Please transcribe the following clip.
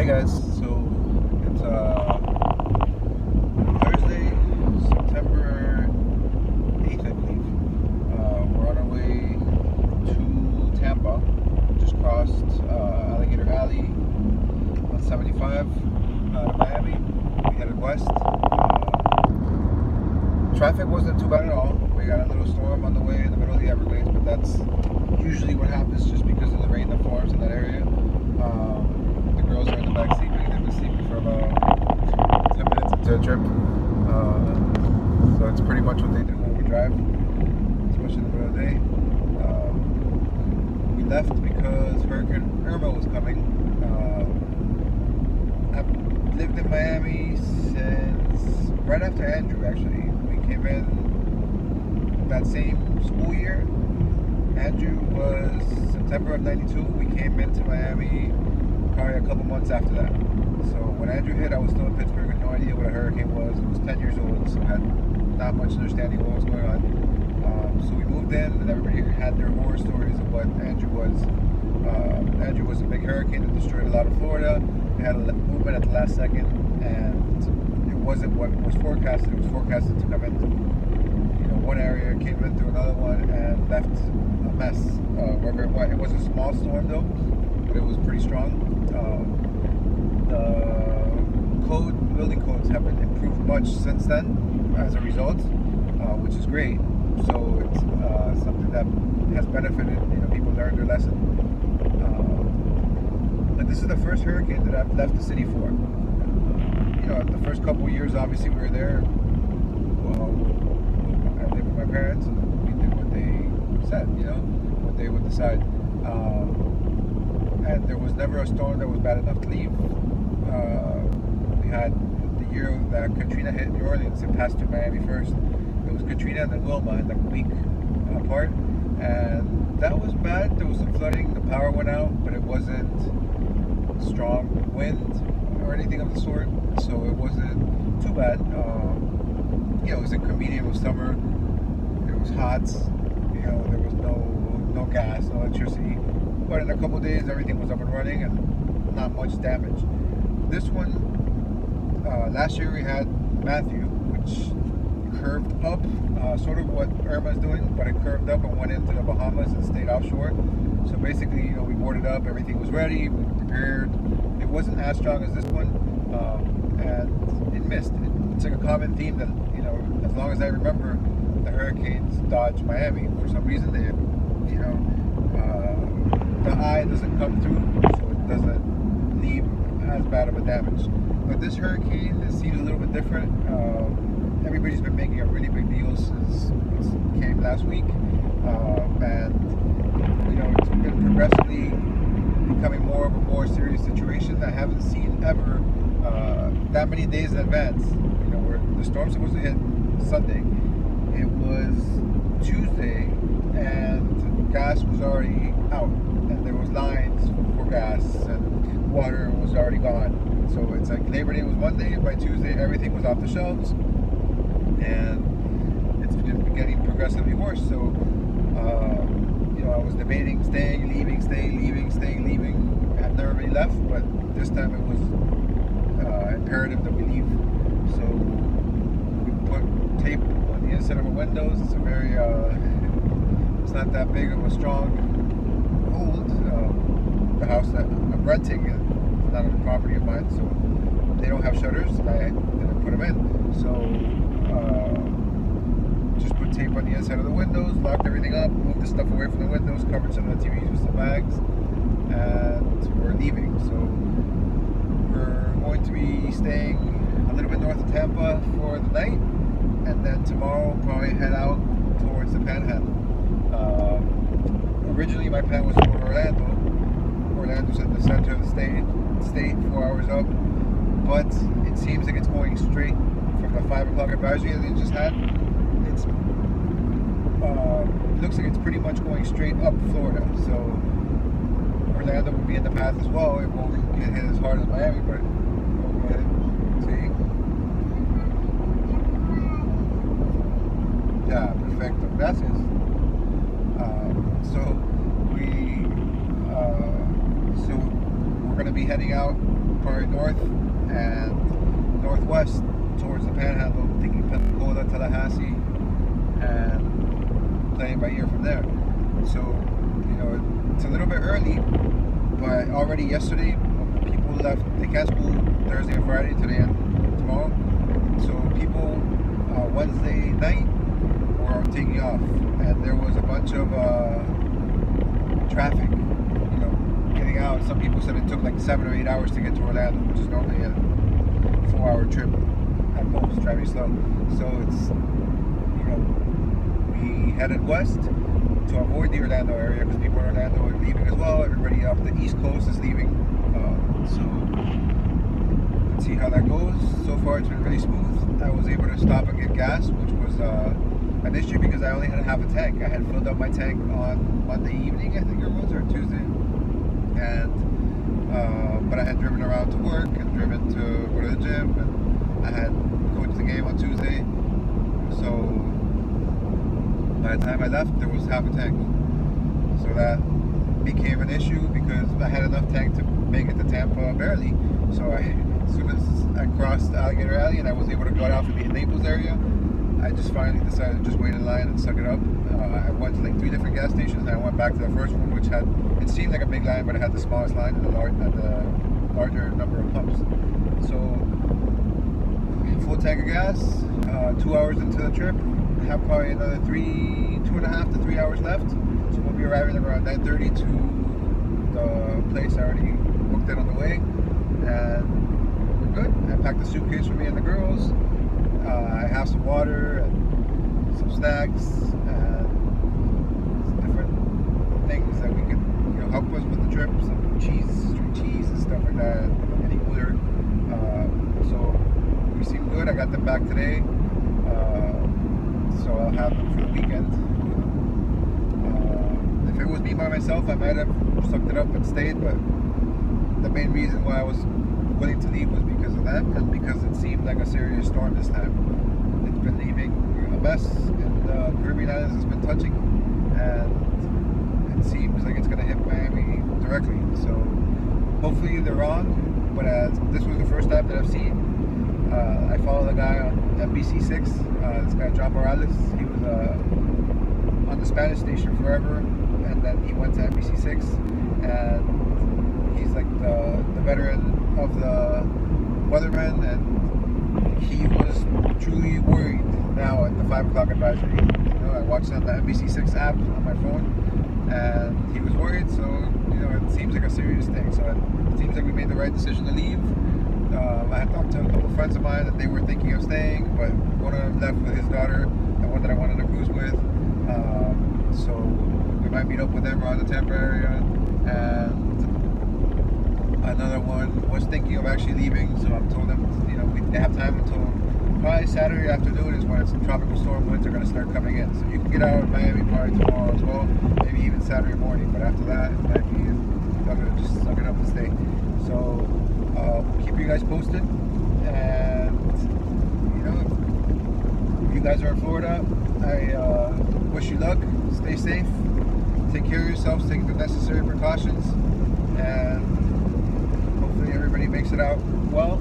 Hey guys, so it's Thursday, September 8th, I believe. We're on our way to Tampa. Just crossed Alligator Alley on 75 out of Miami. We headed west. Traffic wasn't too bad at all. We got a little storm on the way in the middle of the Everglades, but that's usually what happens just because of the rain that forms in that area. The girls are in the back sleeping. They've been sleeping for about 10 minutes into a trip. So it's pretty much what they do when we drive, especially in the middle of the day. We left because Hurricane Irma was coming. I've lived in Miami since right after Andrew, actually. We came in that same school year. Andrew was September of 92. We came into Miami probably a couple months after that. So when Andrew hit, I was still in Pittsburgh with no idea what a hurricane was. I was 10 years old, so I had not much understanding of what was going on. So we moved in, and everybody had their horror stories of what Andrew was. Andrew was a big hurricane that destroyed a lot of Florida. It had a movement at the last second, and it wasn't what was forecasted. It was forecasted to come into one area, came in through another one, and left a mess wherever it went. It was a small storm though, but it was pretty strong. The building codes have been improved much since then as a result, which is great. So it's something that has benefited. People learned their lesson. And this is the first hurricane that I've left the city for. The first couple of years, obviously, we were there. I lived with my parents, and we did what they said. What they would decide. And there was never a storm that was bad enough to leave. We had the year that Katrina hit New Orleans. It passed through Miami first. It was Katrina and then Wilma in like a week apart, and that was bad. There was some flooding. The power went out, but it wasn't strong wind or anything of the sort, so it wasn't too bad. It was in medium of summer. It was hot. There was no gas, no electricity. But in a couple of days, everything was up and running and not much damage. This one, last year we had Matthew, which curved up, sort of what Irma's doing, but it curved up and went into the Bahamas and stayed offshore. So basically, we boarded up, everything was ready, we were prepared. It wasn't as strong as this one, and it missed. It's like a common theme that, as long as I remember, the hurricanes dodge Miami. For some reason, the eye doesn't come through, so it doesn't leave as bad of a damage. But this hurricane, it seems a little bit different. Everybody's been making a really big deal since it came last week, and it's been progressively becoming more of a more serious situation. I haven't seen ever that many days in advance. Where the storm's supposed to hit Sunday, it was Tuesday, and gas was already out, and there was lines for gas, and water was already gone. So it's like Labor Day was Monday, and by Tuesday everything was off the shelves, and it's been getting progressively worse. So I was debating staying, leaving, staying, leaving, staying, leaving. I've never really left, but this time it was imperative that we leave. So we put tape on the inside of our windows. It's a very it's not that big of a strong hold. The house that I'm renting is not a property of mine, so they don't have shutters, and I didn't put them in. So just put tape on the inside of the windows, locked everything up, moved the stuff away from the windows, covered some of the TVs with some bags, and we're leaving. So we're going to be staying a little bit north of Tampa for the night, and then tomorrow probably head out towards the Panhandle. Originally my plan was to go to Orlando. Orlando's at the center of the state, 4 hours up, but it seems like it's going straight from the 5 o'clock advisory that they just had. It looks like it's pretty much going straight up Florida, so Orlando will be in the path as well. It won't get hit as hard as Miami, but we'll go ahead and see. Yeah, perfecto. Gracias. So we're going to be heading out probably north and northwest towards the Panhandle, thinking Pensacola, Tallahassee, and playing by ear from there. So, it's a little bit early, but already yesterday, people left. They can't school Thursday and Friday, today and tomorrow. So people Wednesday night were taking off, and there was a bunch of traffic, getting out. Some people said it took like 7 or 8 hours to get to Orlando, which is normally a 4-hour trip at most, driving slow. So it's, we headed west to avoid the Orlando area because people in Orlando are leaving as well. Everybody up the East Coast is leaving. So let's see how that goes. So far it's been really smooth. I was able to stop and get gas, which was an issue because I only had half a tank. I had filled up my tank on Monday evening, I think it was, or Tuesday. And but I had driven around to work and driven to go to the gym, and I had coached the game on Tuesday. So by the time I left, there was half a tank. So that became an issue because I had enough tank to make it to Tampa barely. So as soon as I crossed Alligator Alley and I was able to go out to the Naples area, I just finally decided to just wait in line and suck it up. I went to like 3 different gas stations, and I went back to the first one, which had, it seemed like a big line, but it had the smallest line and the larger number of pumps. So full tank of gas, 2 hours into the trip, have probably another 2.5 to 3 hours left. So we'll be arriving around 9:30 to the place I already booked it on the way, and we're good. I packed a suitcase for me and the girls. I have some water and some snacks and some different things that we can, help us with the trip. Some cheese, street cheese and stuff like that. Any cooler. So we seem good. I got them back today, so I'll have them for the weekend. If it was me by myself, I might have sucked it up and stayed, but the main reason why I was willing to leave was because of that, and because it seemed like a serious storm this time. It's been leaving a mess in the Caribbean Islands. It's been touching, and it seems like it's going to hit Miami directly. So hopefully they're wrong, but this was the first time that I've seen. I follow the guy on NBC6, this guy John Morales. He was on the Spanish station forever, and then he went to NBC6, and he's like the veteran of the weathermen, and he was truly worried now at the 5 o'clock advisory. I watched it on the NBC6 app on my phone, and he was worried. So it seems like a serious thing. So it seems like we made the right decision to leave. I had talked to a couple friends of mine that they were thinking of staying, but one of them left with his daughter, the one that I wanted to cruise with. So we might meet up with them around the Tampa area, and another one was thinking of actually leaving. So I told them, they have time until probably Saturday afternoon is when some tropical storm winds are going to start coming in. So you can get out of Miami probably tomorrow as well, maybe even Saturday morning. But after that, it might be just suck it up and stay. So we'll keep you guys posted, and if you guys are in Florida, I wish you luck. Stay safe, take care of yourselves, take the necessary precautions, and hopefully everybody makes it out well.